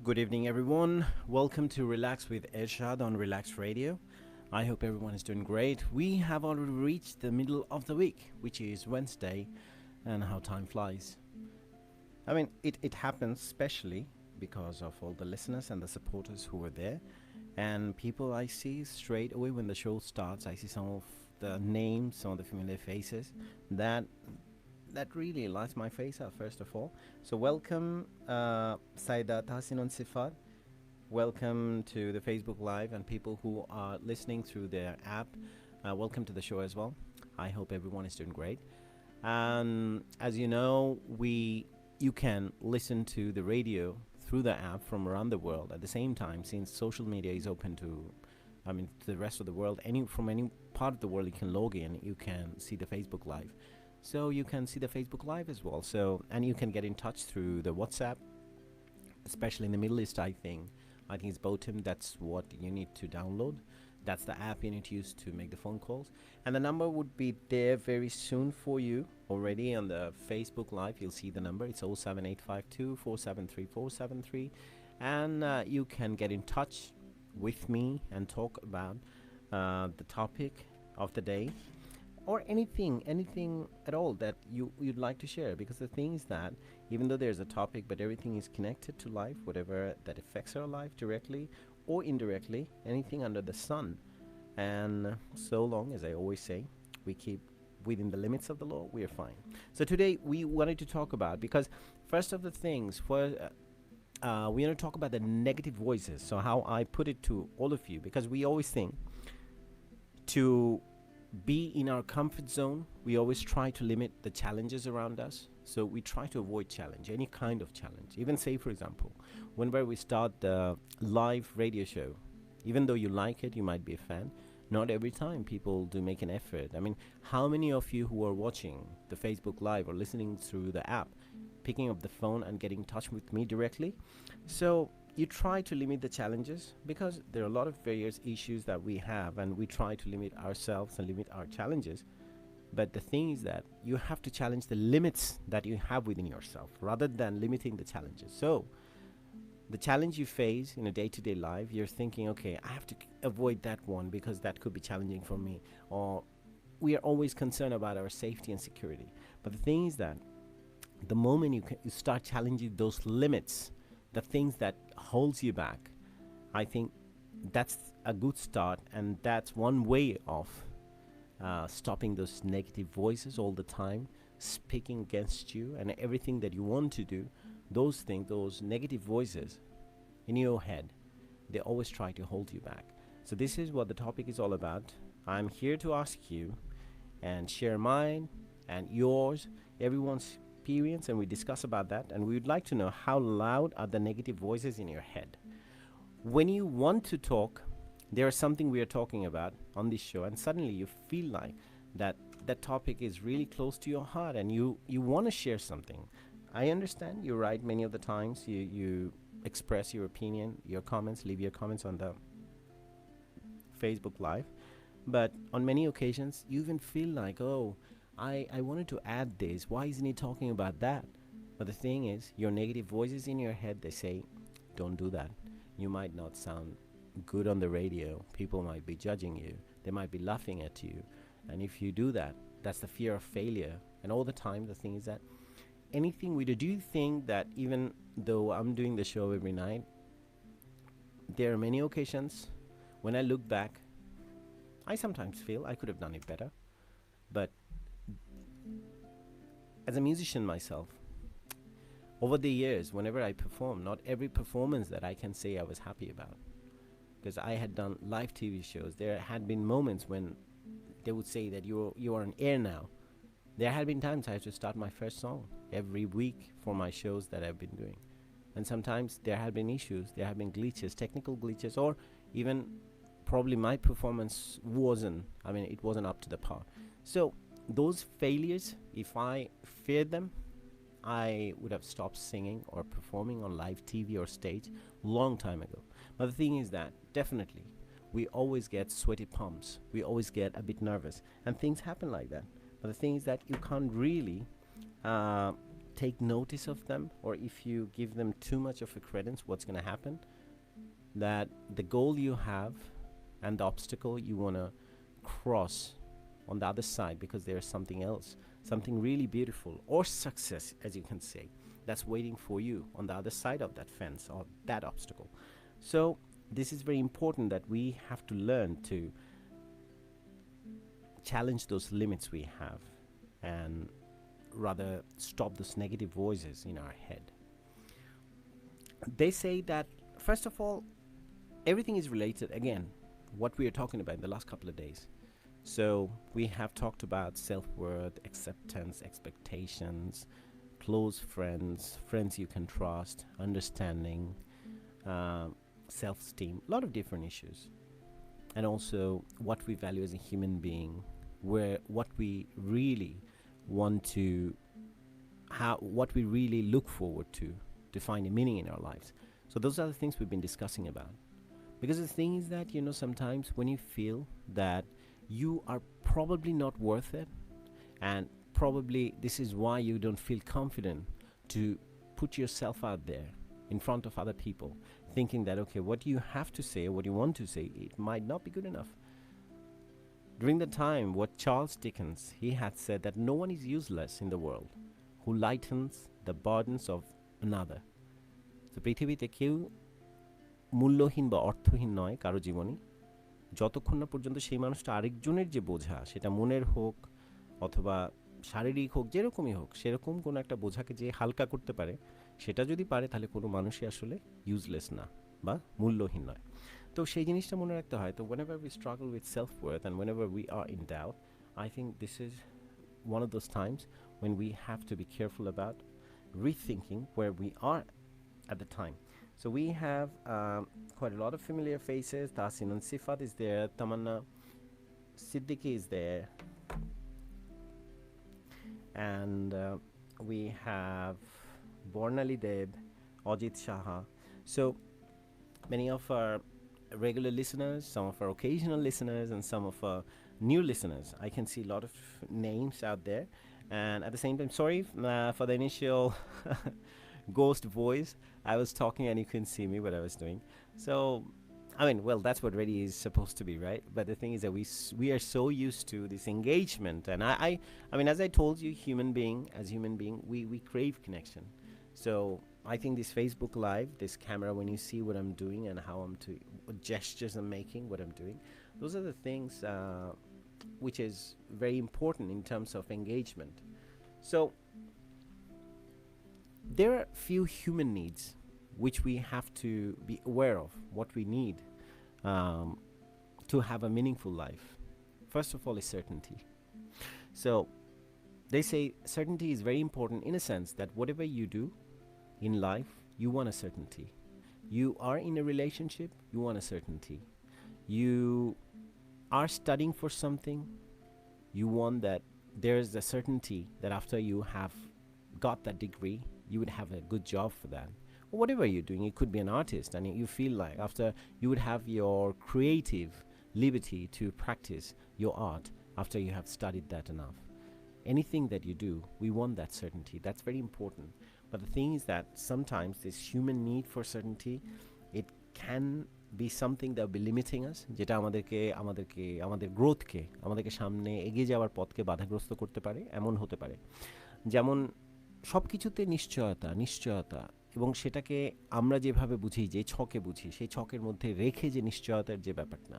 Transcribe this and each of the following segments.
Good evening, everyone. Welcome to Relax with Ershad on Relax Radio. I hope everyone is doing great. We have already reached the middle of the week, which is Wednesday, and how time flies. It happens especially because of all the listeners and the supporters who were there, and people I see straight away when the show starts. I see some of the names, some of the familiar faces that that really lights my face up. First of all, so welcome, Saida Tahsin Sifat. Welcome to the Facebook Live and people who are listening through their app. Welcome to the show as well. I hope everyone is doing great. As you know, you can listen to the radio through the app from around the world at the same time, since social media is open to the rest of the world. From any part of the world, you can log in. You can see the Facebook Live. So you can see the Facebook Live as well. And you can get in touch through the WhatsApp, especially in the Middle East. I think it's Botim. That's what you need to download. That's the app you need to use to make the phone calls. And the number would be there very soon for you already on the Facebook Live. You'll see the number. It's 07852 473 473. And you can get in touch with me and talk about the topic of the day, or anything at all that you'd like to share. Because the thing is that even though there's a topic, but everything is connected to life, whatever that affects our life directly or indirectly, anything under the sun. And so long, as I always say, we keep within the limits of the law, we are fine. So today we wanted to talk about, because first of the things, we're going to talk about the negative voices. So how I put it to all of you, because we always think to be in our comfort zone, we always try to limit the challenges around us. So we try to avoid challenge, any kind of challenge. Even say, for example, whenever we start the live radio show, even though you like it, you might be a fan, not every time people do make an effort. How many of you who are watching the Facebook Live or listening through the app, picking up the phone and getting in touch with me directly? So you try to limit the challenges, because there are a lot of various issues that we have, and we try to limit ourselves and limit our challenges. But the thing is that you have to challenge the limits that you have within yourself rather than limiting the challenges. So the challenge you face in a day-to-day life, you're thinking, okay, I have to avoid that one because that could be challenging for me. Or we are always concerned about our safety and security. But the thing is that the moment you start challenging those limits, the things that holds you back, I think that's a good start, and that's one way of stopping those negative voices all the time speaking against you and everything that you want to do. Those things, those negative voices in your head, they always try to hold you back. So this is what the topic is all about. I'm here to ask you and share mine and yours, everyone's experience, and we discuss about that. And we would like to know, how loud are the negative voices in your head? When you want to talk, there is something we are talking about on this show, and suddenly you feel like that topic is really close to your heart, and you want to share something. I understand you're right. Many of the times you express your opinion, your comments, leave your comments on the Facebook Live, but on many occasions you even feel like, oh, I wanted to add this. Why isn't he talking about that? But the thing is, your negative voices in your head, they say, don't do that. You might not sound good on the radio. People might be judging you. They might be laughing at you. And if you do that, that's the fear of failure. And all the time, the thing is that anything we do you think that even though I'm doing the show every night, there are many occasions when I look back, I sometimes feel I could have done it better. But as a musician myself, over the years, whenever I perform, not every performance that I can say I was happy about, because I had done live TV shows. There had been moments when they would say that you are on air now. There had been times I had to start my first song every week for my shows that I've been doing. And sometimes there had been issues, there had been glitches, technical glitches, or even probably my performance wasn't up to the par. So those failures, if I feared them, I would have stopped singing or performing on live TV or stage long time ago. But the thing is that definitely we always get sweaty palms. We always get a bit nervous, and things happen like that. But the thing is that you can't really take notice of them, or if you give them too much of a credence, what's going to happen? That the goal you have and the obstacle you want to cross on the other side, because there's something else, something really beautiful, or success, as you can say, that's waiting for you on the other side of that fence or that obstacle. So this is very important, that we have to learn to challenge those limits we have, and rather stop those negative voices in our head. They say that, first of all, everything is related, again, what we are talking about in the last couple of days. So we have talked about self-worth, acceptance, expectations, close friends, friends you can trust, understanding, self-esteem, a lot of different issues. And also what we value as a human being, where what we really want to, what we really look forward to find a meaning in our lives. So those are the things we've been discussing about. Because the thing is that, sometimes when you feel that you are probably not worth it, and probably this is why you don't feel confident to put yourself out there in front of other people, thinking that, okay, what you have to say, what you want to say, it might not be good enough. During the time, what Charles Dickens, he had said that no one is useless in the world who lightens the burdens of another. So পৃথিবীতে কেউ মূল্যহীন বা অর্থহীন নয় কারো জীবনে, যতক্ষণ না পর্যন্ত সেই মানুষটা আরেকজনের যে বোঝা, সেটা মনের হোক অথবা শারীরিক হোক, যেরকমই হোক, সেরকম কোনো একটা বোঝাকে যে হালকা করতে পারে, সেটা যদি পারে, তাহলে কোনো মানুষই আসলে ইউজলেস না বা মূল্যহীন নয়। তো সেই জিনিসটা মনে রাখতে হয়। তো whenever we struggle with self-worth and whenever we are in doubt, I think this is one of those times when we have to be careful about rethinking where we are at the time. So we have quite a lot of familiar faces. Tasin and Sifat is there. Tamanna Siddiqui is there. And we have Bornali Deb, Ajit Shaha. So many of our regular listeners, some of our occasional listeners, and some of our new listeners. I can see a lot of names out there. And at the same time, sorry for the initial ghost voice. I was talking and you couldn't see me what I was doing. So, I mean, well, that's what radio is supposed to be, right? But the thing is that we are so used to this engagement. And I mean, as I told you, as human being, we crave connection. So I think this Facebook Live, this camera, when you see what I'm doing and how what gestures I'm making, what I'm doing, those are the things which is very important in terms of engagement. So there are few human needs which we have to be aware of, what we need to have a meaningful life. First of all is certainty. So they say certainty is very important in a sense that whatever you do in life, you want a certainty. You are in a relationship, you want a certainty. You are studying for something, you want that there's a certainty that after you have got that degree, you would have a good job for that. Or whatever you're doing, you could be an artist and you feel like after you would have your creative liberty to practice your art after you have studied that enough. Anything that you do, we want that certainty. That's very important. But the thing is that sometimes this human need for certainty, it can be something that will be limiting us, যেটা আমাদের গ্রোথকে, আমাদেরকে সামনে এগিয়ে যাওয়ার পথকে বাধাগ্রস্ত করতে পারে। এমন হতে পারে যেমন সব কিছুতে নিশ্চয়তা, এবং সেটাকে আমরা যেভাবে বুঝি, যে ছকে বুঝি, সেই ছকের মধ্যে রেখে যে নিশ্চয়তার যে ব্যাপারটা,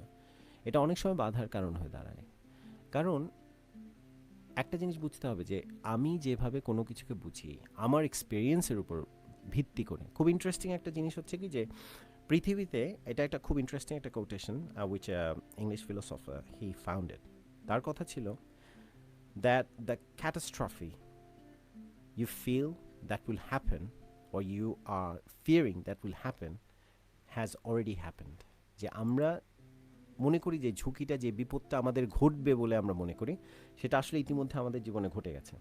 এটা অনেক সময় বাধার কারণ হয়ে দাঁড়ায়। কারণ একটা জিনিস বুঝতে হবে যে আমি যেভাবে কোনো কিছুকে বুঝি আমার এক্সপিরিয়েন্সের উপর ভিত্তি করে। খুব ইন্টারেস্টিং একটা জিনিস হচ্ছে কি, যে পৃথিবীতে, এটা একটা খুব ইন্টারেস্টিং একটা quotation which English philosopher he founded. তার কথা ছিল that the catastrophe you feel that will happen or you are fearing that will happen has already happened. যে আমরা মনে করি যে ঝুঁকিটা, যে বিপদটা আমাদের ঘটবে বলে আমরা মনে করি, সেটা আসলে ইতিমধ্যে আমাদের জীবনে ঘটে গেছে।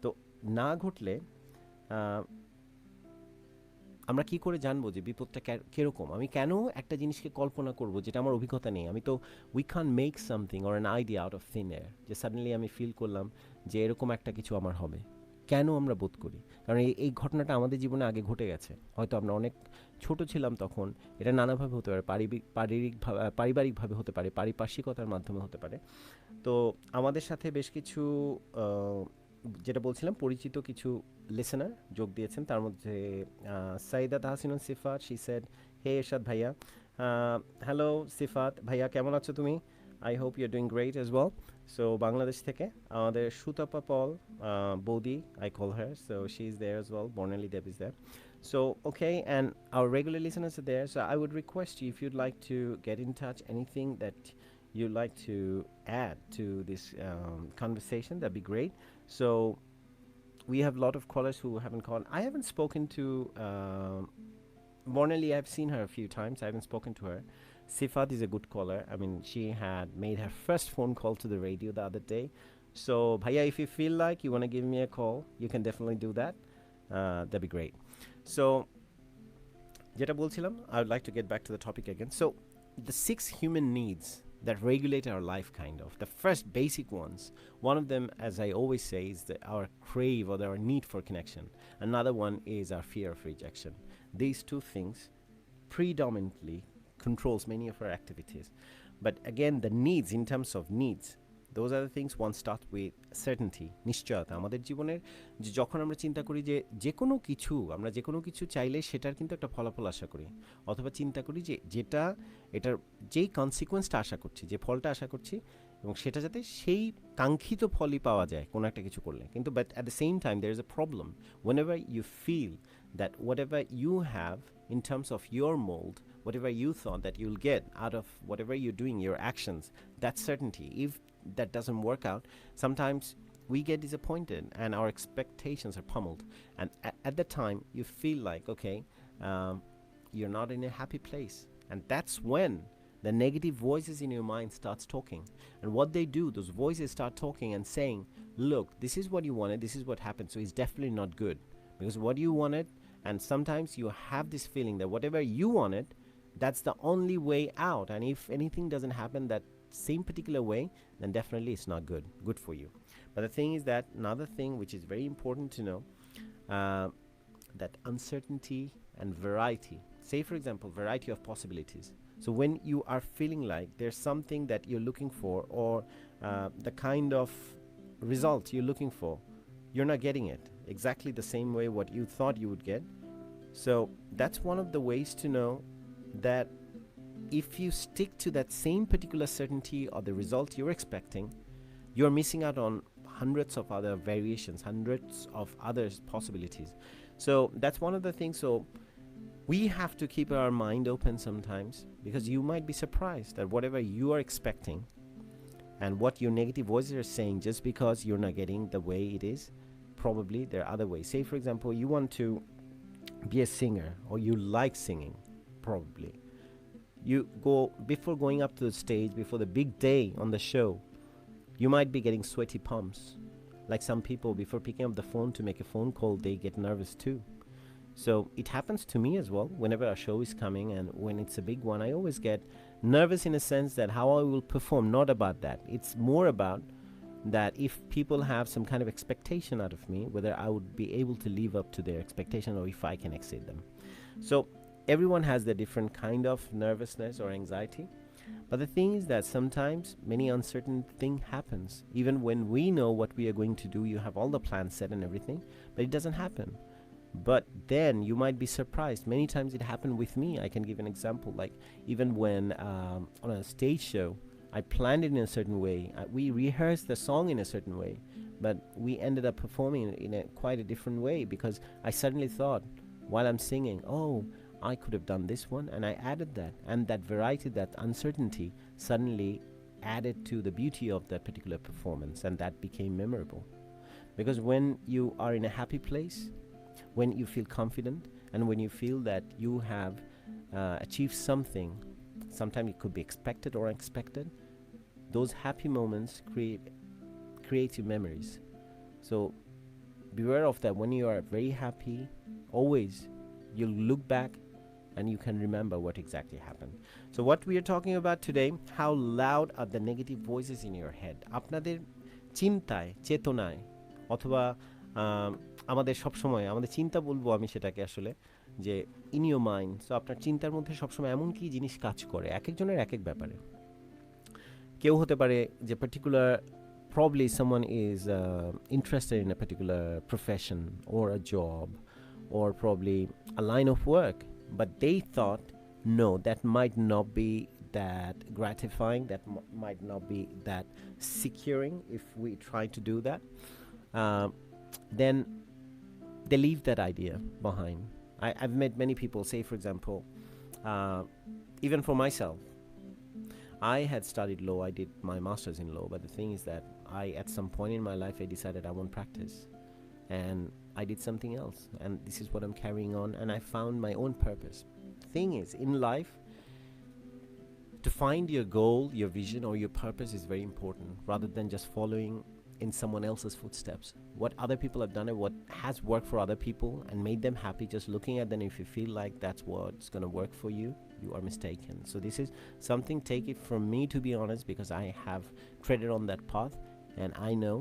তো না ঘটলে আমরা কি করে জানবো যে বিপদটা কিরকম? আমি কেন একটা জিনিসকে কল্পনা করব যেটা আমার অভিজ্ঞতা নেই? আমি তো we can make something or an idea out of thin air, যে সাডেনলি আমি ফিল করলাম যে এরকম একটা কিছু আমার হবে। কেন আমরা বোধ করি? কারণ এই ঘটনাটা আমাদের জীবনে আগে ঘটে গেছে। হয়তো আমরা অনেক ছোট ছিলাম তখন। এটা নানাভাবে হতে পারে। পারিবারিকভাবে হতে পারে, পারিপার্শ্বিকতার মাধ্যমে হতে পারে। তো আমাদের সাথে বেশ কিছু আ যেটা বলছিলাম পরিচিত কিছু লিসেনার যোগ দিয়েছেন। তার মধ্যে সাইদা তাহসিনুন সিফাত, she said, "Hey এরশাদ ভাইয়া, হ্যালো সিফাত ভাইয়া কেমন আছো তুমি? I hope you're doing great as well." So Bangladesh থেকে আমাদের সুতপা পল বৌদি, I call her, so she's there as well. Bornelli Deb is there. So okay, and our regular listeners are there. So I would request you if you'd like to get in touch, anything that you'd like to add to this conversation, that'd be great. So we have a lot of callers who haven't called. I haven't spoken to Mornelli. I've seen her a few times. I haven't spoken to her. Sifat is a good caller. I mean, she had made her first phone call to the radio the other day. So, Bhaiya, if you feel like you want to give me a call, you can definitely do that. That'd be great. So, যেটা বলছিলাম, I would like to get back to the topic again. So, the 6 human needs that regulate our life, kind of. The first basic ones. One of them, as I always say, is our crave or our need for connection. Another one is our fear of rejection. These two things predominantly controls many of our activities. But again, the needs, in terms of needs, those are the things. One starts with certainty, নিশ্চয়তা। আমাদের জীবনের যখন আমরা চিন্তা করি যে আমরা যে কোনো কিছু চাইলে সেটার কিন্তু একটা ফলাফল আশা করি, অথবা চিন্তা করি যে এটার যেই কনসিকোয়েন্সটা আশা করছি, যে ফলটা আশা করছি, এবং সেটা যাতে সেই কাঙ্ক্ষিত ফলই পাওয়া যায় কোনো একটা কিছু করলে। কিন্তু but at the same time there is a problem whenever you feel that whatever you have in terms of your mold, whatever you thought that you'll get out of whatever you're doing, your actions, that certainty, if that doesn't work out, sometimes we get disappointed and our expectations are pummeled. And at that time, you feel like, okay, you're not in a happy place. And that's when the negative voices in your mind starts talking. And what they do, those voices start talking and saying, look, this is what you wanted, this is what happened, so it's definitely not good. Because what you wanted, and sometimes you have this feeling that whatever you wanted, that's the only way out. And if anything doesn't happen that same particular way, then definitely it's not good for you. But the thing is that another thing which is very important to know, that uncertainty and variety. Say, for example, variety of possibilities. So when you are feeling like there's something that you're looking for, or the kind of result you're looking for, you're not getting it exactly the same way what you thought you would get. So that's one of the ways to know that if you stick to that same particular certainty or the result you're expecting, you're missing out on hundreds of other variations, hundreds of other possibilities. So that's one of the things. So we have to keep our mind open sometimes, because you might be surprised that whatever you are expecting and what your negative voices are saying, just because you're not getting the way it is, probably there are other ways. Say, for example, you want to be a singer, or you like singing, probably. You go, before going up to the stage, before the big day on the show, you might be getting sweaty palms. Like some people, before picking up the phone to make a phone call, they get nervous too. So it happens to me as well. Whenever a show is coming, and when it's a big one, I always get nervous in a sense that how I will perform. Not about that. It's more about that if people have some kind of expectation out of me, whether I would be able to live up to their expectation, or if I can exceed them. So everyone has their different kind of nervousness or anxiety. But the thing is that sometimes many uncertain thing happens. Even when we know what we are going to do, you have all the plans set and everything, but it doesn't happen. But then you might be surprised. Many times it happened with me. I can give an example. Like even when on a stage show, I planned it in a certain way. We rehearsed the song in a certain way, but we ended up performing in quite a different way, because I suddenly thought while I'm singing, oh, I could have done this one, and I added that. And that variety, that uncertainty suddenly added to the beauty of that particular performance, and that became memorable. Because when you are in a happy place, when you feel confident, and when you feel that you have achieved something, sometimes it could be expected or unexpected, those happy moments create your memories. So beware of that. When you are very happy, always you'll look back and you can remember what exactly happened. So what we are talking about today, how loud are the negative voices in your head? আপনাদের চিন্তায়, চেতনায়, অথবা আমাদের সবসময় আমাদের চিন্তা বলবো আমি সেটাকে আসলে যে ইন ইউর মাইন্ড। সো আপনার চিন্তার মধ্যে সবসময় এমন কি জিনিস কাজ করে এক একজনের এক এক ব্যাপারে। কেউ হতে পারে যে particular probably someone is interested in a particular profession or a job or probably a line of work, but they thought no, that might not be that gratifying, that might not be that securing if we try to do that. Then they leave that idea behind. I've met many people say, for example, even for myself, I had studied law. I did my master's in law, but the thing is that at some point in my life, I decided I won't practice, and I did something else, and this is what I'm carrying on, and I found my own purpose. Thing is, in life, to find your goal, your vision, or your purpose is very important, rather than just following in someone else's footsteps. What other people have done and what has worked for other people and made them happy, just looking at them, if you feel like that's what's going to work for you, you are mistaken. So this is something, take it from me, to be honest, because I have treaded on that path, and I know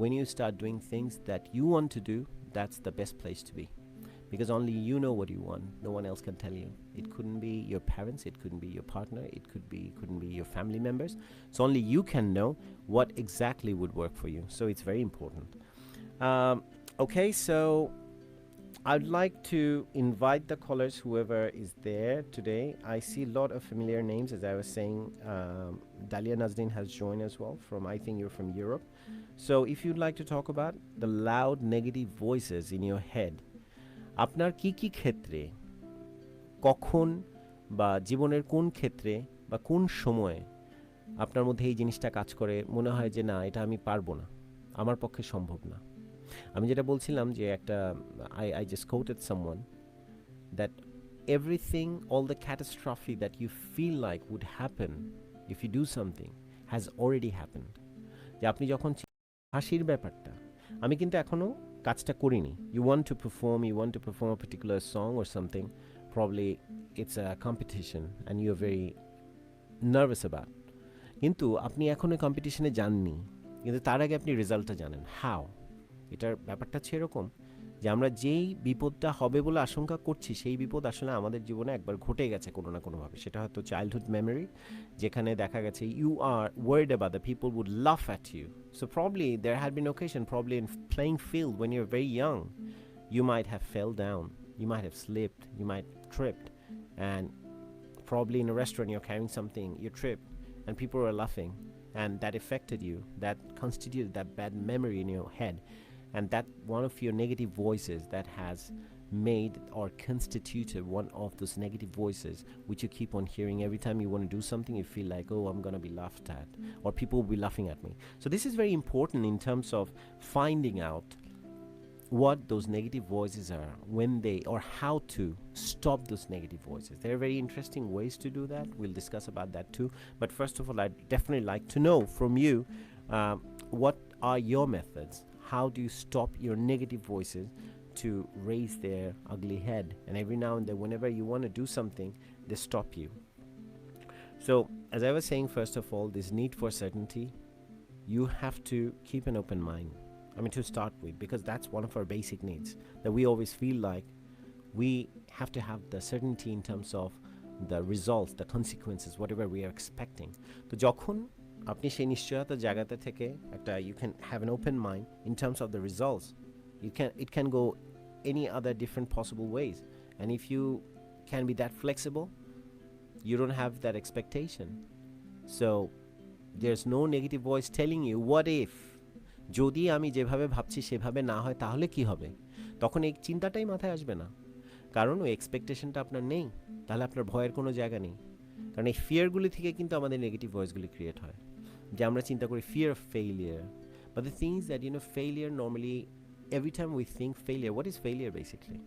when you start doing things that you want to do, that's the best place to be, because only you know what you want. No one else can tell you. It couldn't be your parents, it couldn't be your partner, couldn't be your family members. So only you can know what exactly would work for you. So it's very important. Okay, so I'd like to invite the callers, whoever is there today. I see a lot of familiar names, as I was saying. Dalia Nazdin has joined as well from, I think you're from Europe. So if you'd like to talk about the loud negative voices in your head, আপনার কি কি ক্ষেত্রে, কখন বা জীবনের কোন ক্ষেত্রে বা কোন সময়ে আপনার মধ্যে এই জিনিসটা কাজ করে, মনে হয় যে না, এটা আমি পারবো না, আমার পক্ষে সম্ভব না। আমি যেটা বলছিলাম যে একটা I just quoted someone that everything, all the catastrophe that you feel like would happen if you do something has already happened. যে আপনি যখন হাসির ব্যাপারটা, আমি কিন্তু এখনো কাজটা করিনি। You want to perform a particular song or something, probably it's a competition and you're very nervous about, কিন্তু আপনি এখনো কম্পিটিশনে যাননি, কিন্তু তার আগে আপনি রেজাল্টটা জানেন। হাউ? এটার ব্যাপারটা হচ্ছে এরকম যে আমরা যেই বিপদটা হবে বলে আশঙ্কা করছি, সেই বিপদ আসলে আমাদের জীবনে একবার ঘটে গেছে কোনো না কোনোভাবে। সেটা হয়তো চাইল্ডহুড মেমোরি, যেখানে দেখা গেছে you are worried about the people would laugh at you. So probably there had been occasion, probably in playing field when you're very young, you might have fell down, you might have slipped, you might tripped, and probably in a restaurant you're carrying something, you tripped, and people were laughing, and that affected you, that constituted that bad memory in your head. And that one of your negative voices that has made or constituted one of those negative voices which you keep on hearing every time you want to do something. You feel like, oh, I'm going to be laughed at, or people will be laughing at me. So this is very important in terms of finding out what those negative voices are, when they, or how to stop those negative voices. There are very interesting ways to do that. We'll discuss about that too. But first of all, I'd definitely like to know from you, what are your methods? How do you stop your negative voices to raise their ugly head? And every now and then, whenever you want to do something, they stop you. So, as I was saying, first of all, this need for certainty, you have to keep an open mind. I mean, to start with, because that's one of our basic needs, that we always feel like we have to have the certainty in terms of the results, the consequences, whatever we are expecting. তো যখন আপনি সেই নিশ্চয়তার জায়গাটা থেকে একটা, you can have an open mind in terms of the results. It can go any other different possible ways, and if you can be that flexible, you don't have that expectation. So there's no negative voice telling you what if, যদি আমি যেভাবে ভাবছি সেভাবে না হয় তাহলে কি হবে, তখন এই চিন্তাটাই মাথায় আসবে না, কারণ ওই এক্সপেকটেশনটা আপনার নেই। তাহলে আপনার ভয়ের কোনো জায়গা নেই, কারণ এই ফিয়ারগুলি থেকে কিন্তু আমাদের নেগেটিভ ভয়েসগুলি ক্রিয়েট হয়, যে আমরা চিন্তা করি fear of failure. But the thing is that failure normally, every time we think failure, what is failure basically?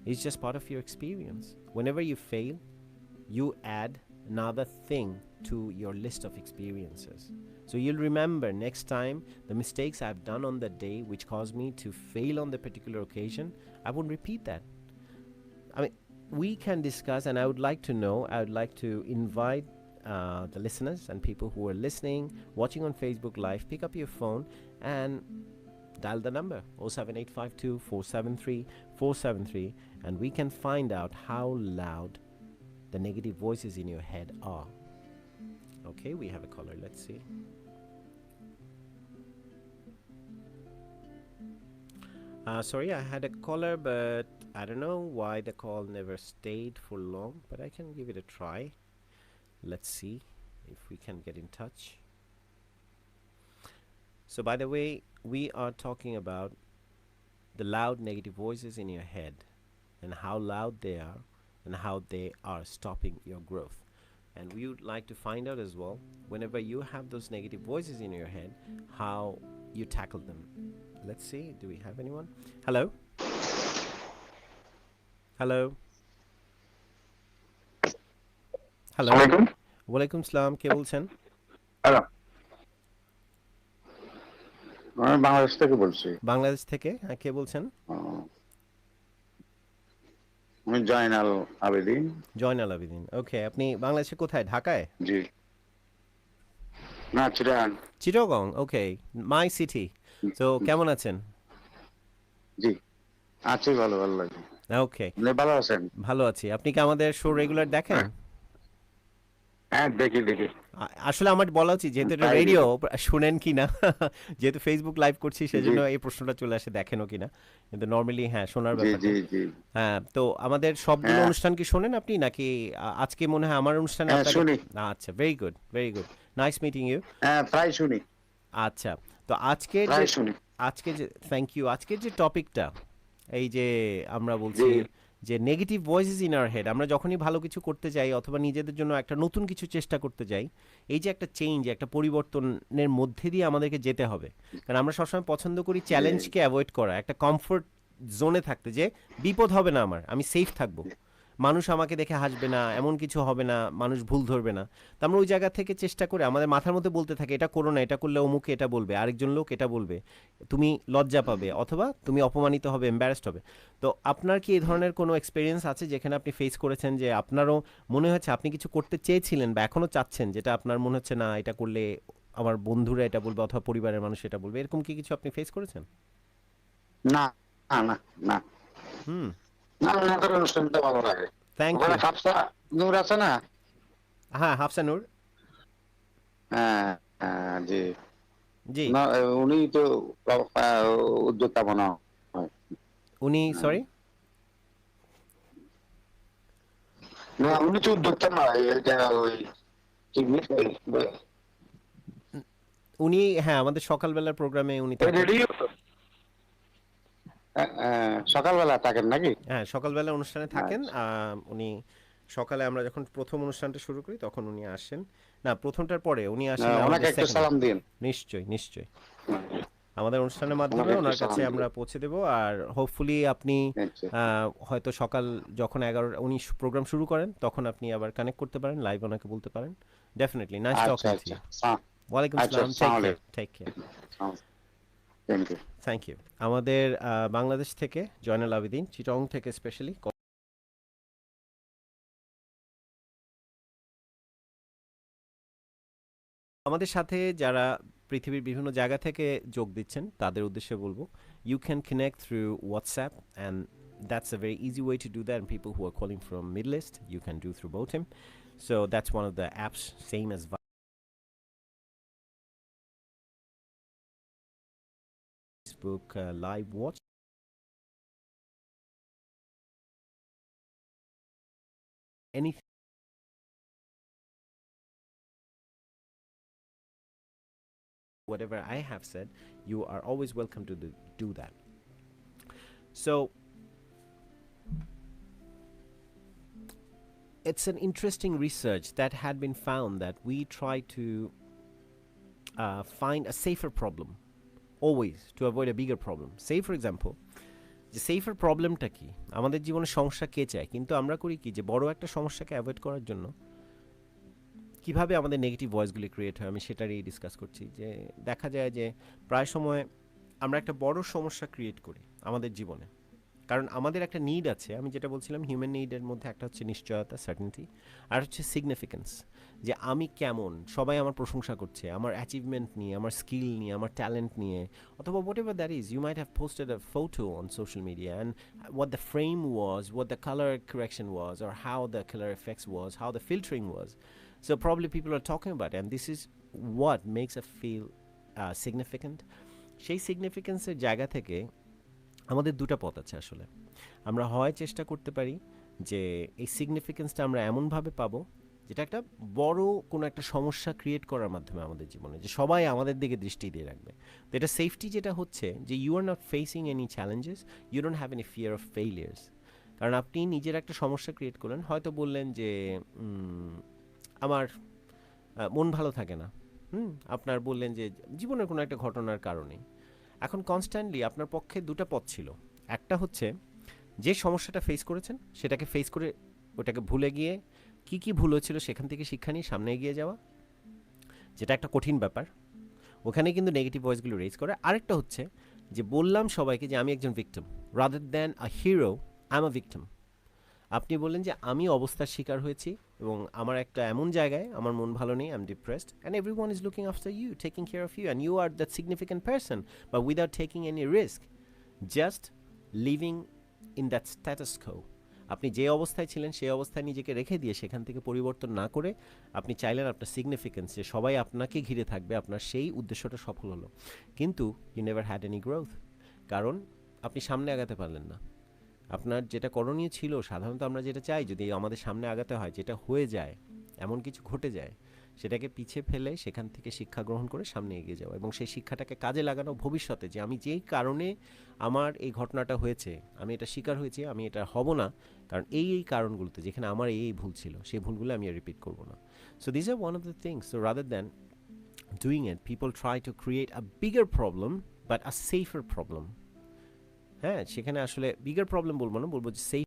It's just part of your experience. Whenever you fail, you add another thing to your list of experiences. So you'll remember next time the mistakes I've done on that day which caused me to fail on the particular occasion, I won't repeat that. I mean, we can discuss, and I would like to invite the listeners and people who are listening, watching on Facebook Live, pick up your phone and Dial the number 07852 473 473 and we can find out how loud the negative voices in your head are. Okay, we have a caller. Let's see. Sorry, I had a caller, but I don't know why the call never stayed for long, but I can give it a try. Let's see if we can get in touch. So, by the way, we are talking about the loud negative voices in your head and how loud they are and how they are stopping your growth. And we would like to find out as well, whenever you have those negative voices in your head, how you tackle them. Let's see, do we have anyone? Hello? Hello? Hello? Walaikum salam, কে বলছেন? Hello, আমি বাংলাদেশ থেকে বলছি। বাংলাদেশ থেকে? হ্যাঁ, কে বলছেন? আমি জয়নাল আবেদিন। জয়নাল আবেদিন। ওকে, আপনি বাংলাদেশে কোথায়? ঢাকায়? জি। না, চিটাগাং। চিটাগং, ওকে, মাই সিটি। তো কেমন আছেন? জি, আছি ভালো, ভালো লাগে। ওকে, আপনি ভালো আছেন? ভালো আছি। আপনি কি আমাদের শো রেগুলার দেখেন? হ্যাঁ, দেখি। আসলে আমার বলা উচিত, যেহেতু এটা রেডিও, শুনেন কি না। যেহেতু ফেসবুক লাইভ করছি সেজন্য এই প্রশ্নটা চলে আসে, দেখেনও কিনা। কিন্তু নর্মালি হ্যাঁ, শোনার ব্যাপার। হ্যাঁ, তো আমাদের সবগুলো অনুষ্ঠান কি শোনেন আপনি, নাকি আজকে মনে হয় আমার অনুষ্ঠানে শুনি? আচ্ছা, very good, very good, nice meeting you. হ্যাঁ, প্রায় শুনি। আচ্ছা, তো আজকে যে থ্যাংক ইউ, আজকের যে টপিকটা, এই যে আমরা বলছি যে negative voices in our head, আমরা যখনই ভালো কিছু করতে যাই অথবা নিজেদের জন্য একটা নতুন কিছু চেষ্টা করতে যাই, এই যে একটা চেঞ্জ, একটা পরিবর্তনের মধ্যে দিয়ে আমাদেরকে যেতে হবে। কারণ আমরা সবসময় পছন্দ করি চ্যালেঞ্জকে অ্যাভয়েড করা, একটা কমফোর্ট জোনে থাকতে, যে বিপদ হবে না আমার, আমি সেফ থাকবো, মানুষ আমাকে দেখে হাসবে না, এমন কিছু হবে না, মানুষ ভুল ধরবে না। তো আমরা ওই জায়গা থেকে চেষ্টা করে আমাদের মাথার মধ্যে বলতে থাকে, এটা করো না, এটা করলে অমুকে এটা বলবে, আরেকজন লোক এটা বলবে, তুমি লজ্জা পাবে অথবা তুমি অপমানিত হবে, এম্বারেসড হবে। তো আপনার কি এই ধরনের কোনো এক্সপিরিয়েন্স আছে যেখানে আপনি ফেস করেছেন, যে আপনারও মনে হচ্ছে আপনি কিছু করতে চেয়েছিলেন বা এখনও চাচ্ছেন, যেটা আপনার মনে হচ্ছে না, এটা করলে আমার বন্ধুরা এটা বলবে অথবা পরিবারের মানুষ এটা বলবে, এরকম কি কিছু আপনি ফেস করেছেন? না, না। না, আপনাদের অনুষ্ঠানটা ভালো লাগে। Thank you. হাফসা নূর আছে না? হ্যাঁ, হাফসা নূর। হ্যাঁ, জি। জি, না, উনি তো উদ্যোক্তা মনে হয়। উনি সরি, না, উনি তো উদ্যোক্তা নয়, এটা ওই উনি হ্যাঁ আমাদের সকালবেলার প্রোগ্রামে উনি থাকেন। রেডিও সকালবেলা থাকেন নাকি? হ্যাঁ, সকালবেলা অনুষ্ঠানে থাকেন। উনি সকালে আমরা যখন প্রথম অনুষ্ঠানটা শুরু করি তখন উনি আসেন। না, প্রথমটার পরে উনি আসেন ওনাকে আমাদের একটু সেকেন্ড। সালাম দিন। নিশ্চয়ই আমাদের অনুষ্ঠানের মাধ্যমে ওনার কাছে আমরা পৌঁছে দেব। আর হোপফুলি আপনি হয়তো সকাল যখন 11 উনি প্রোগ্রাম শুরু করেন তখন আপনি আবার কানেক্ট করতে পারেন, লাইভ ওনাকে বলতে পারেন। Definitely, nice talking to you. ওয়ালাইকুম আসসালাম, টেক কেয়ার। Thank you. আমাদের বাংলাদেশ থেকে জয়নাল আবেদিন, চিটং থেকে স্পেশালি। আমাদের সাথে যারা পৃথিবীর বিভিন্ন জায়গা থেকে যোগ দিচ্ছেন তাদের উদ্দেশ্যে বলবো, you can connect through WhatsApp and that's a very easy way to do that, and people who are calling from Middle East, you can do through Botim. So that's one of the apps, same as Facebook Live Watch. Anything. Whatever I have said, you are always welcome to do that. So it's an interesting research that had been found that we try to find a safer problem always to avoid a bigger problem. Say for example, যে safer প্রবলেমটা কি, আমাদের জীবনে সমস্যা কে চায়, কিন্তু আমরা করি কি, যে বড় একটা সমস্যাকে অ্যাভয়েড করার জন্য কিভাবে আমাদের নেগেটিভ ভয়েসগুলি ক্রিয়েট হয়, আমি সেটারই ডিসকাস করছি। যে দেখা যায় যে প্রায় সময় আমরা একটা বড় সমস্যা ক্রিয়েট করি আমাদের জীবনে, কারণ আমাদের একটা নিড আছে, আমি যেটা বলছিলাম হিউম্যান নিডের মধ্যে একটা হচ্ছে নিশ্চয়তা, সার্টেনিটি, আর হচ্ছে সিগনিফিকেন্স, যে আমি কেমন, সবাই আমার প্রশংসা করছে আমার অ্যাচিভমেন্ট নিয়ে, আমার স্কিল নিয়ে, আমার ট্যালেন্ট নিয়ে, অথবা whatever that is, you might have posted a photo on social media and what the frame was, what the color correction was, or how the color effects was, how the filtering was. So probably people are talking about it, and this is what makes us feel significant. সেই সিগনিফিকেন্সের জায়গা থেকে আমাদের দুটো পথ আছে আসলে। আমরা হয় চেষ্টা করতে পারি যে এই সিগনিফিকেন্সটা আমরা এমনভাবে পাবো যেটা একটা বড় কোনো একটা সমস্যা ক্রিয়েট করার মাধ্যমে আমাদের জীবনে, যে সবাই আমাদের দিকে দৃষ্টি দিয়ে রাখবে। তো এটা সেফটি যেটা হচ্ছে যে you are not facing any challenges, you don't have any fear of failures. কারণ আপনি নিজের একটা সমস্যা ক্রিয়েট করলেন, হয়তো বললেন যে আমার মন ভালো থাকে না, আপনার বললেন যে জীবনের কোনো একটা ঘটনার কারণে। এখন কনস্ট্যান্টলি আপনার পক্ষে দুটো পথ ছিল। একটা হচ্ছে যে সমস্যাটা ফেস করেছেন সেটাকে ফেস করে ওটাকে ভুলে গিয়ে কি কি ভুল হয়েছিল সেখান থেকে শিক্ষা নিয়ে সামনে এগিয়ে যাওয়া, যেটা একটা কঠিন ব্যাপার, ওখানে কিন্তু নেগেটিভ ভয়েসগুলো রেজ করে। আরেকটা হচ্ছে যে বললাম সবাইকে যে আমি একজন victim, rather than a hero I am a victim. আপনি বললেন যে আমি অবস্থার শিকার হয়েছি এবং আমার একটা এমন জায়গায় আমার মন ভালো নেই, I am depressed, and everyone is looking after you, taking care of you, and you are that significant person, but without taking any risk, just living in that status quo. আপনি যে অবস্থায় ছিলেন সেই অবস্থায় নিজেকে রেখে দিয়ে সেখান থেকে পরিবর্তন না করে আপনি চাইলেন আপনার সিগনিফিকেন্স, যে সবাই আপনাকে ঘিরে থাকবে, আপনার সেই উদ্দেশ্যটা সফল হলো, কিন্তু you never had any growth, কারণ আপনি সামনে আগাতে পারলেন না। আপনার যেটা করণীয় ছিল, সাধারণত আমরা যেটা চাই যদি আমাদের সামনে আগাতে হয়, যেটা হয়ে যায়, এমন কিছু ঘটে যায়, সেটাকে পিছিয়ে ফেলে সেখান থেকে শিক্ষা গ্রহণ করে সামনে এগিয়ে যাওয়া এবং সেই শিক্ষাটাকে কাজে লাগানো ভবিষ্যতে, যে আমি যেই কারণে আমার এই ঘটনাটা হয়েছে, আমি এটা শিকার হয়েছি, আমি এটা হব না, কারণ এই কারণগুলোতে যেখানে আমার এই ভুল ছিল সেই ভুলগুলো আমি আর রিপিট করব না। So this are one of the things. So rather than doing it, people try to create a bigger problem but a safer problem. হ্যাঁ, সেখানে আসলে বিগার প্রবলেম বলবো না, বলবো যে সেফ।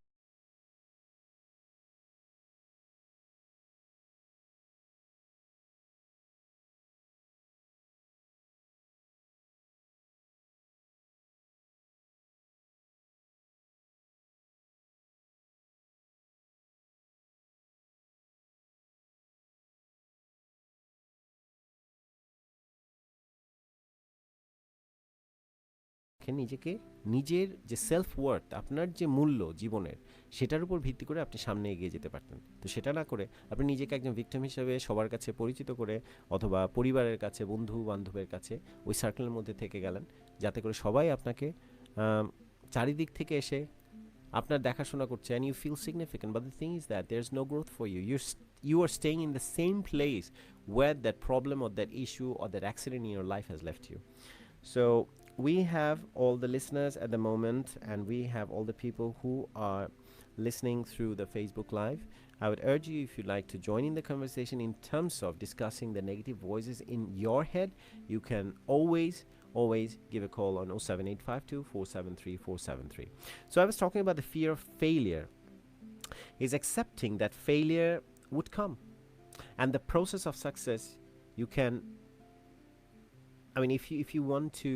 নিজেকে, নিজের যে সেলফ ওয়ার্থ, আপনার যে মূল্য জীবনের, সেটার উপর ভিত্তি করে আপনি সামনে এগিয়ে যেতে পারতেন। তো সেটা না করে আপনি নিজেকে একজন ভিকটিম হিসেবে সবার কাছে পরিচিত করে, অথবা পরিবারের কাছে, বন্ধু বান্ধবের কাছে, ওই সার্কেলের মধ্যে থেকে গেলেন, যাতে করে সবাই আপনাকে চারিদিক থেকে এসে আপনার দেখাশোনা করছে, and you feel significant, but the thing is that there is no growth for you, you are staying in the same place where that problem or that issue or that accident in your life has left you. So we have all the listeners at the moment, and we have all the people who are listening through the Facebook Live. I would urge you, if you'd like to join in the conversation in terms of discussing the negative voices in your head, you can always give a call on 07852 473 473. So I was talking about the fear of failure is accepting that failure would come, and the process of success, you can, I mean, if you want to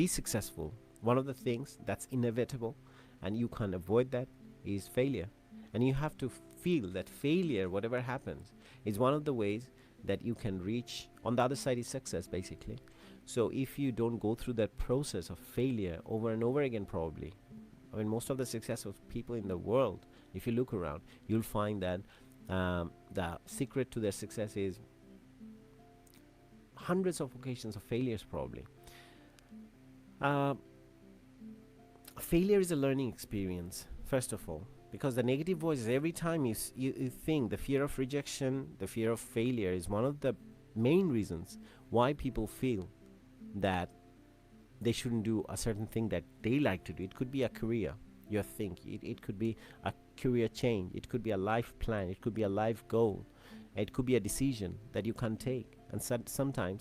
be successful, one of the things that's inevitable and you can't avoid that is failure. And you have to feel that failure, whatever happens, is one of the ways that you can reach on the other side is success, basically. So if you don't go through that process of failure over and over again, probably, I mean, most of the successful people in the world, if you look around, you'll find that the secret to their success is hundreds of occasions of failures, probably. Failure is a learning experience, first of all, because the negative voices, every time you think, the fear of rejection, the fear of failure is one of the main reasons why people feel that they shouldn't do a certain thing that they like to do. It could be a career, you think, it could be a career change, it could be a life plan, it could be a life goal, it could be a decision that you can't take. And sometimes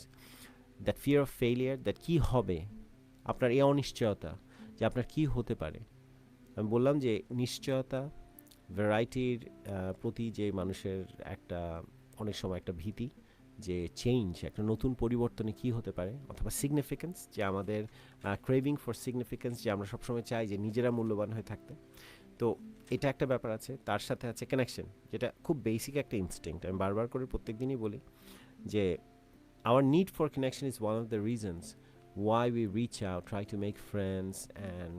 that fear of failure, that কি হবে, আপনার এই অনিশ্চয়তা যে আপনার কি হতে পারে। আমি বললাম যে নিশ্চয়তা, ভ্যারাইটির প্রতি যে মানুষের একটা অনেক সময় একটা ভীতি, যে চেঞ্জ, একটা নতুন পরিবর্তনে কী হতে পারে, অথবা সিগনিফিকেন্স, যে আমাদের ক্রেভিং ফর সিগনিফিকেন্স, যে আমরা সবসময় চাই যে নিজেরা মূল্যবান হয়ে থাকতে। তো এটা একটা ব্যাপার আছে। তার সাথে আছে কানেকশন, যেটা খুব বেসিক একটা ইনস্টিংক্ট। আমি বারবার করে প্রত্যেক দিনই বলি যে our need for connection is one of the reasons why we reach out, try to make friends, and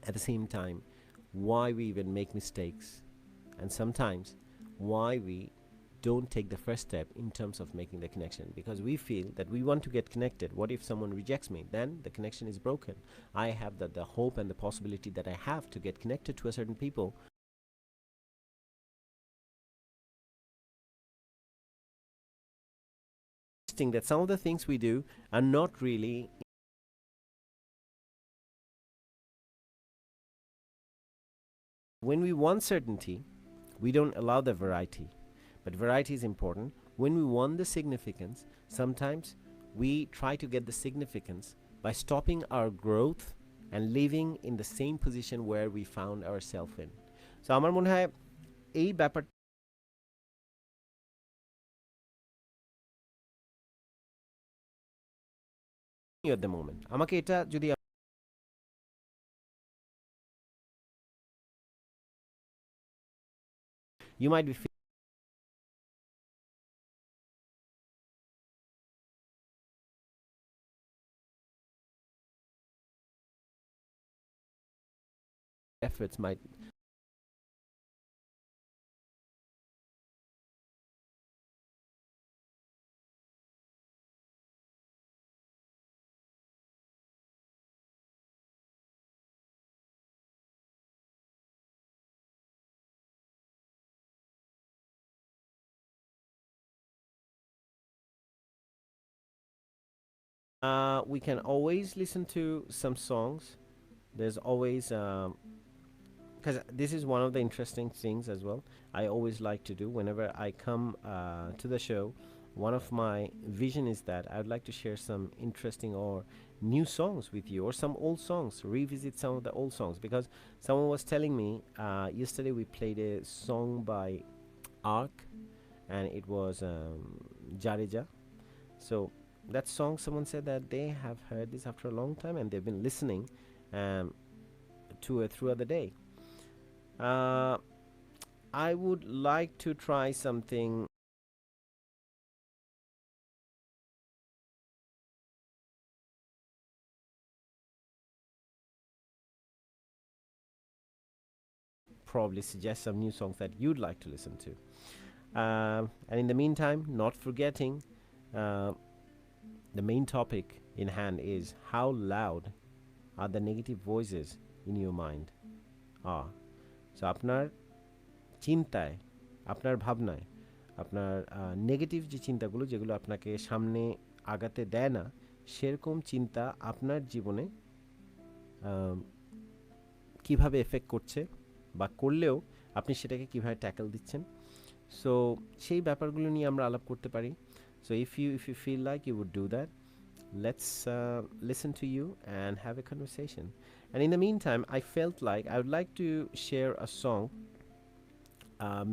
at the same time, why we even make mistakes, and sometimes why we don't take the first step in terms of making the connection, because we feel that we want to get connected. What if someone rejects me? Then the connection is broken. I have the hope and the possibility that I have to get connected to a certain people. That some of the things we do are not really, when we want certainty, we don't allow the variety. But variety is important. When we want the significance, sometimes we try to get the significance by stopping our growth and living in the same position where we found ourselves in. So আমার মনে হয় এই ব্যাপার at the moment আমাকে এটা যদি you might be efforts might we can always listen to some songs. There's always because this is one of the interesting things as well. I always like to do whenever I come to the show. One of my vision is that I would like to share some interesting or new songs with you, or some old songs, revisit some of the old songs, because someone was telling me yesterday we played a song by Ark, and it was Jareja. So that song, someone said that they have heard this after a long time and they've been listening to it throughout the day. I would like to try something probably suggest some new songs that you'd like to listen to. And in the meantime, not forgetting the main topic in hand is how loud are the negative voices in your mind are. So আপনার চিন্তায়, আপনার ভাবনায়, আপনার negative যে চিন্তাগুলো, যেগুলো আপনাকে সামনে আগাতে দেয় না, সেরকম চিন্তা আপনার জীবনে কিভাবে এফেক্ট করছে, বা করলেও আপনি সেটাকে কিভাবে ট্যাকল দিচ্ছেন। সো সেই ব্যাপারগুলো নিয়ে আমরা আলাপ করতে পারি। So if you feel like you would do that, let's listen to you and have a conversation. And in the meantime, I felt like I would like to share a song.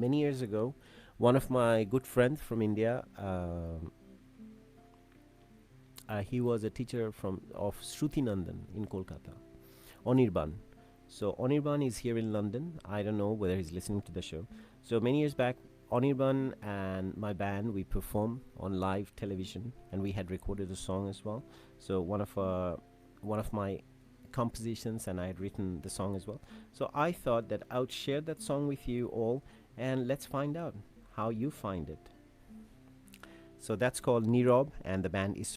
Many years ago, one of my good friends from India, he was a teacher of Shruti Nandan in Kolkata, Anirban. So Anirban is here in London. I don't know whether he's listening to the show. So many years back, Anirban and my band, we performed on live television, and we had recorded a song as well. So one of my compositions, and I had written the song as well. So I thought that I would share that song with you all, and let's find out how you find it. So that's called Nirob, and the band is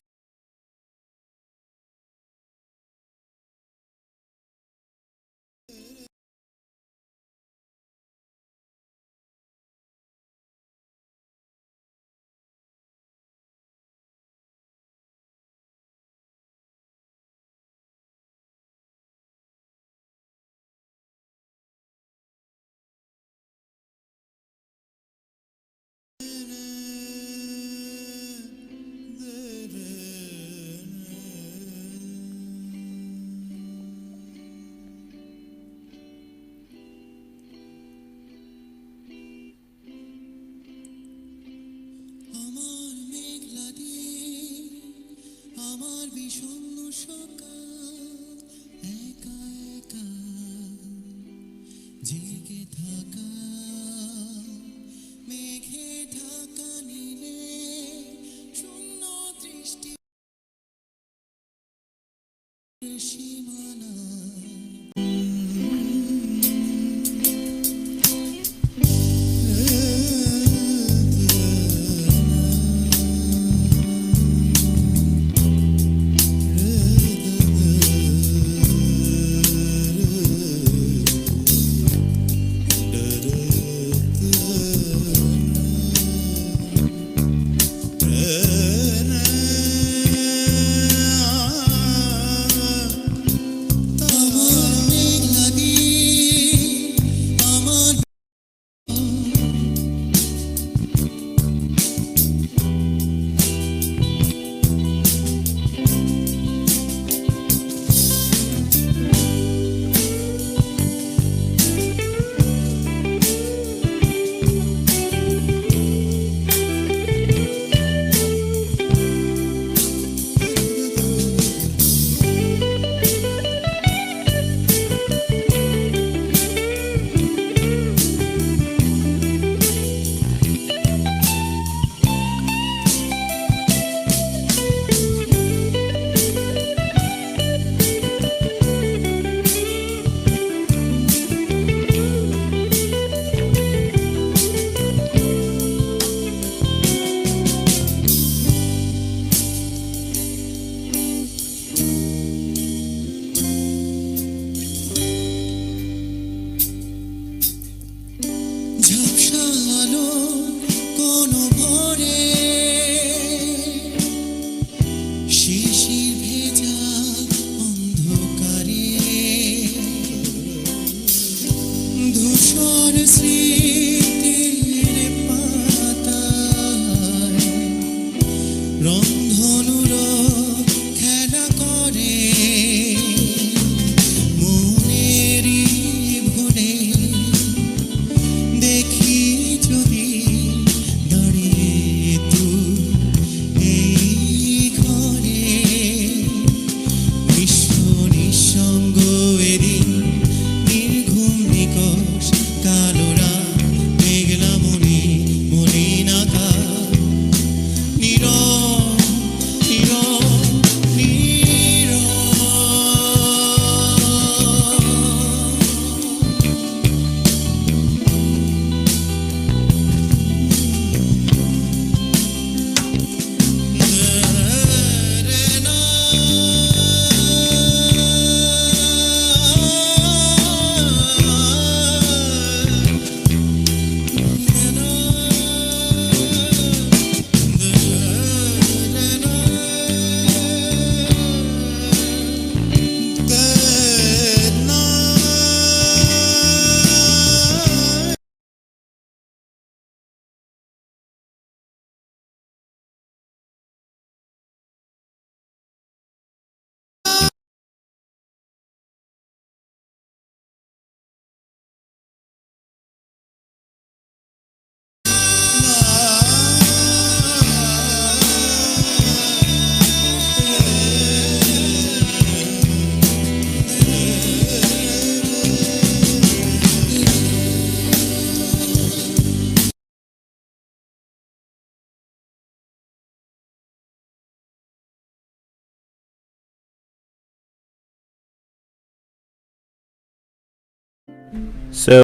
So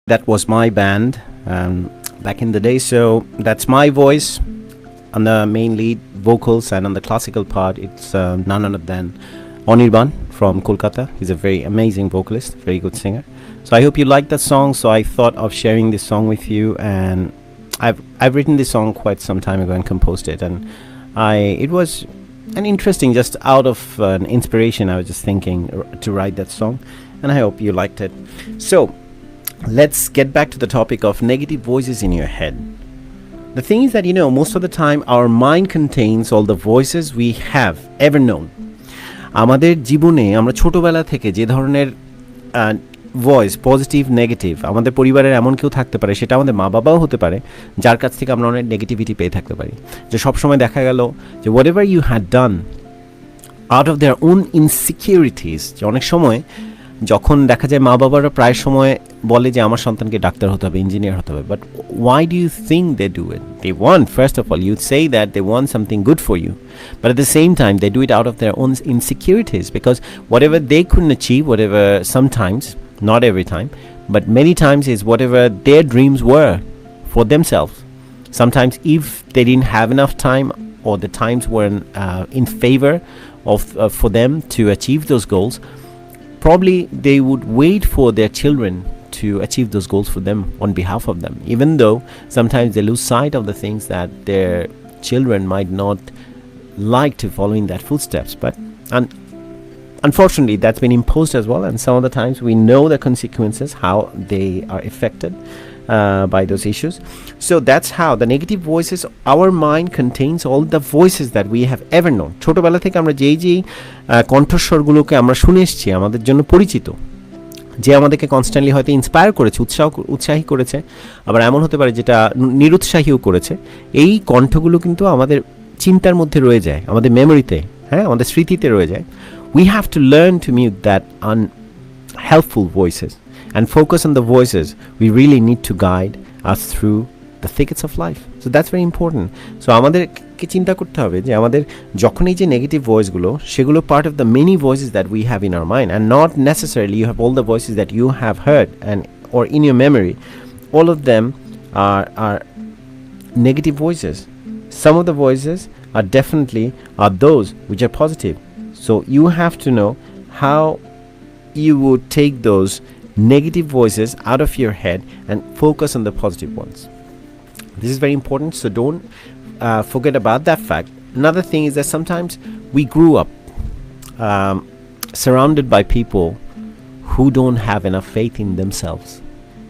that was my band back in the day. So that's my voice on the main lead vocals, and on the classical part, it's none other than Anirban from Kolkata. He's a very amazing vocalist, very good singer. So I hope you like that song. So I thought of sharing this song with you, and I've written this song quite some time ago and composed it, and it was an interesting, just out of an inspiration. I was just thinking to write that song, and I hope you liked it. So let's get back to the topic of negative voices in your head. The thing is that, most of the time our mind contains all the voices we have ever known. আমাদের জীবনে আমরা ছোটবেলা থেকে যে ধরনের voice, positive negative, আমাদের পরিবারের এমন কেউ থাকতে পারে, সেটা আমাদের মা বাবাও হতে পারে, যার কাছ থেকে আমরা অনেক নেগেটিভিটি পেয়ে থাকতে পারি। যে সবসময় দেখা গেল যে whatever you had done out of their own insecurities, যে অনেক সময় যখন দেখা যায় মা বাবারা প্রায় সময় বলে যে আমার সন্তানকে ডাক্তার হতে হবে, ইঞ্জিনিয়ার হতে হবে, but why do you think they do it? They want, first of all, you say that they want something good for you, but at the same time they do it out of their own insecurities, because whatever they couldn't achieve, whatever, sometimes, not every time, but many times, is whatever their dreams were for themselves. Sometimes if they didn't have enough time, or the times weren't in favor of for them to achieve those goals, probably they would wait for their children to achieve those goals for them on behalf of them, even though sometimes they lose sight of the things that their children might not like to follow in that footsteps. But unfortunately that's been imposed as well, and some of the times we know the consequences, how they are affected by those issues. So that's how the negative voices, our mind contains all the voices that we have ever known. ছোটবেলা থেকে আমরা যেই কণ্ঠস্বরগুলোকে আমরা শুনে এসেছি, আমাদের জন্য পরিচিত, যে আমাদেরকে কনস্ট্যান্টলি হয়তো ইন্সপায়ার করেছে, উৎসাহী করেছে, আবার এমন হতে পারে যেটা নিরুৎসাহীও করেছে, এই কণ্ঠগুলো কিন্তু আমাদের চিন্তার মধ্যে রয়ে যায়, আমাদের মেমোরিতে, হ্যাঁ, আমাদের স্মৃতিতে রয়ে যায়. We have to learn to mute that unhelpful voices and focus on the voices we really need to guide us through the thickets of life. So that's very important. So আমাদেরকে চিন্তা করতে হবে যে আমাদের যখন এই যে নেগেটিভ ভয়েসগুলো, সেগুলো part of the many voices that we have in our mind, and not necessarily you have all the voices that you have heard and or in your memory. All of them are negative voices. Some of the voices are definitely those which are positive. So you have to know how you would take those negative voices out of your head and focus on the positive ones. This is very important, so don't forget about that fact. Another thing is that sometimes we grew up surrounded by people who don't have enough faith in themselves.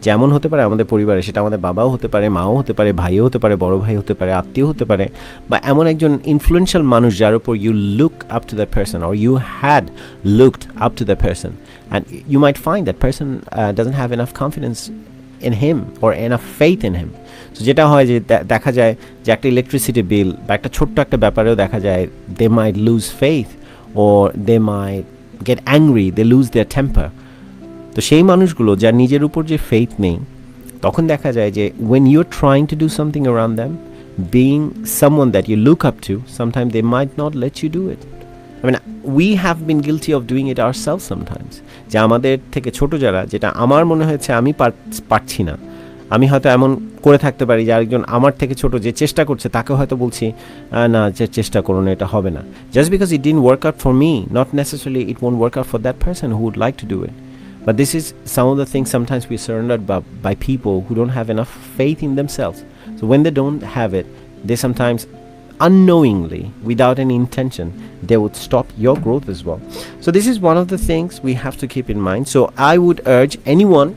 যেমন হতে পারে আমাদের পরিবারে, সেটা আমাদের বাবাও হতে পারে, মাও হতে পারে, ভাইও হতে পারে, বড় ভাই হতে পারে, আত্মীয় হতে পারে, বা এমন একজন ইনফ্লুয়েন্সিয়াল মানুষ যার উপর you look up to the person, or you had looked up to the person, and you might find that person doesn't have enough confidence in him or enough faith in him. So যেটা হয় যে দেখা যায় যে একটা electricity bill বা একটা ছোট্ট একটা ব্যাপারেও দেখা যায় they might lose faith, or they might get angry, they lose their temper. তো সেই মানুষগুলো যার নিজের উপর যে ফেইথ নেই, তখন দেখা যায় যে when you're trying to do something around them, being someone that you look up to, sometimes they might not let you do it. I mean, we have been guilty of doing it ourselves sometimes. যে আমাদের থেকে ছোট যারা, যেটা আমার মনে হয়েছে আমি পারছি না, আমি হয়তো এমন করে থাকতে পারি যে আরেকজন আমার থেকে ছোট যে চেষ্টা করছে তাকে হয়তো বলছি না, যে চেষ্টা করো না, এটা হবে না, just because it didn't work out for me, not necessarily it won't work out for that person who would like to do it. But this is some of the things sometimes we're surrounded by people who don't have enough faith in themselves. So when they don't have it, they sometimes unknowingly, without any intention, they would stop your growth as well. So this is one of the things we have to keep in mind. So I would urge anyone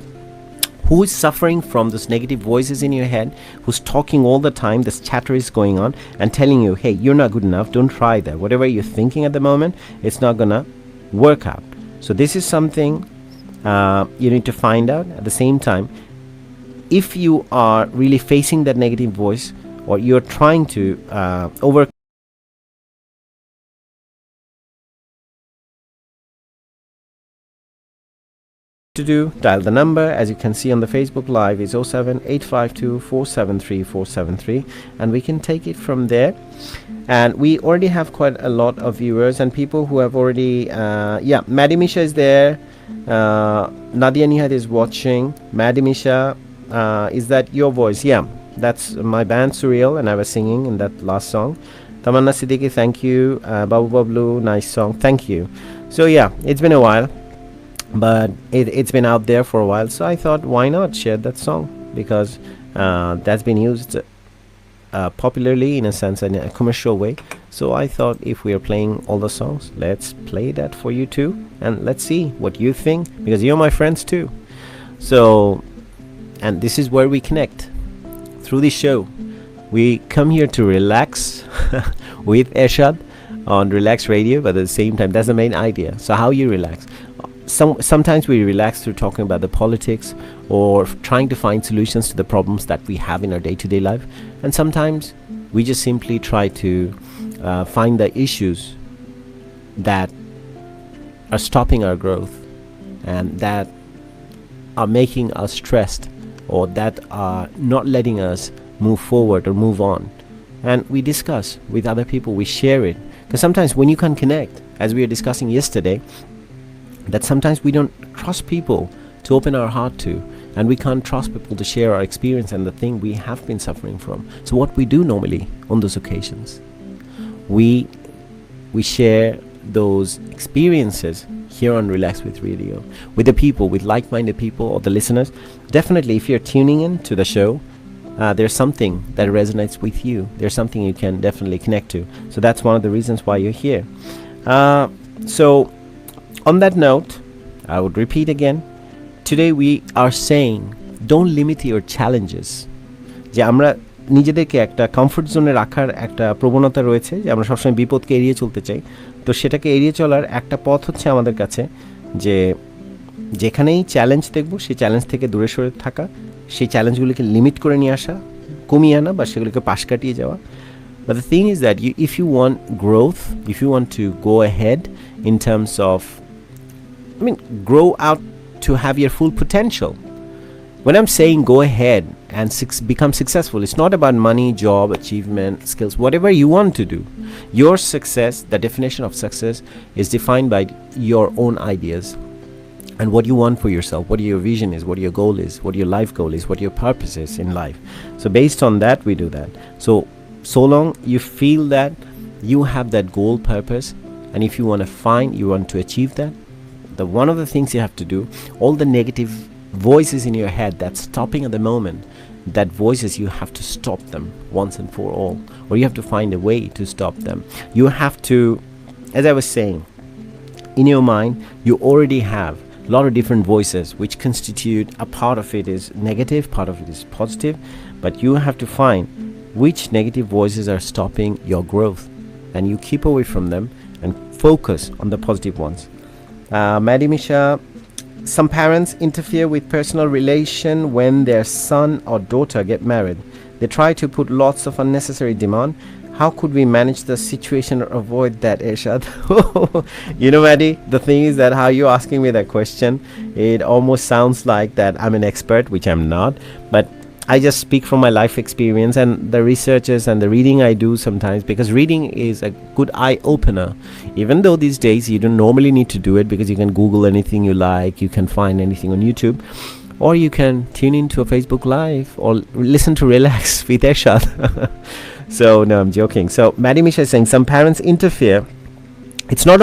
who is suffering from those negative voices in your head, who's talking all the time, this chatter is going on and telling you, hey, you're not good enough, don't try that, whatever you're thinking at the moment, it's not gonna work out. So this is something you need to find out. At the same time, if you are really facing that negative voice, or you're trying to overcome to do, dial the number as you can see on the Facebook live is 07852473473, and we can take it from there. And we already have quite a lot of viewers and people who have already Maddie Misha is there, Nadia Nihad is watching. Maddie Misha, is that your voice? Yeah, that's my band Surreal, and I was singing in that last song. Tamanna Siddiqui, thank you. Babu Bablu, nice song, thank you. So yeah, it's been a while, but it's been out there for a while, so I thought why not share that song, because that's been used popularly, in a sense, in a commercial way. So I thought if we are playing all the songs, let's play that for you too, and let's see what you think, because you're my friends too. So, and this is where we connect through this show. We come here to relax with Ershad on Relaks Radio, but at the same time, that's the main idea. So how you relax? Sometimes we relax through talking about the politics or trying to find solutions to the problems that we have in our day-to-day life, and sometimes we just simply try to find the issues that are stopping our growth and that are making us stressed, or that are not letting us move forward or move on. And we discuss with other people, we share it. Because sometimes when you can connect, as we were discussing yesterday, that sometimes we don't trust people to open our heart to, and we can't trust people to share our experience and the thing we have been suffering from. So what we do normally on those occasions, we share those experiences here on Relax with Radio with the people, with like-minded people or the listeners. Definitely, if you're tuning in to the show, there's something that resonates with you. There's something you can definitely connect to. So that's one of the reasons why you're here. So on that note, I would repeat again, today we are saying don't limit your challenges. যে আমরা নিজেদেরকে একটা comfort জোনে রাখার একটা প্রবণতা রয়েছে, যে আমরা সবসময় বিপদকে এড়িয়ে চলতে চাই। তো সেটাকে এড়িয়ে চলার একটা পথ হচ্ছে আমাদের কাছে যে যেখানেই চ্যালেঞ্জ দেখব সেই চ্যালেঞ্জ থেকে দূরে সরে থাকা, সেই চ্যালেঞ্জগুলিকে লিমিট করে নিয়ে আসা, কমিয়ে আনা বা সেগুলিকে পাশ কাটিয়ে যাওয়া। But the thing is that if you want growth, if you want to go ahead in terms of, grow out to have your full potential. When I'm saying go ahead and become successful, it's not about money, job, achievement, skills, whatever you want to do. Your success, the definition of success, is defined by your own ideas and what you want for yourself, what your vision is, what your goal is, what your life goal is, what your purpose is in life. So based on that, we do that. So long you feel that you have that goal, purpose, and if you want to achieve that, one of the things you have to do, all the negative voices in your head that's stopping at the moment, that voices, you have to stop them once and for all, or you have to find a way to stop them. You have to, as I was saying, in your mind you already have a lot of different voices which constitute, a part of it is negative, part of it is positive, but you have to find which negative voices are stopping your growth, and you keep away from them and focus on the positive ones. Maddie Misha, some parents interfere with personal relation when their son or daughter get married. They try to put lots of unnecessary demand. How could we manage the situation or avoid that, Ershad? Maddie, the thing is that how you're asking me that question, it almost sounds like that I'm an expert, which I'm not, but I just speak from my life experience and the researches and the reading I do sometimes, because reading is a good eye opener. Even though these days you don't normally need to do it, because you can Google anything you like, you can find anything on YouTube, or you can tune into a Facebook Live or listen to Relax with Ershad. So no, I'm joking. So Maddie Misha is saying some parents interfere. It's not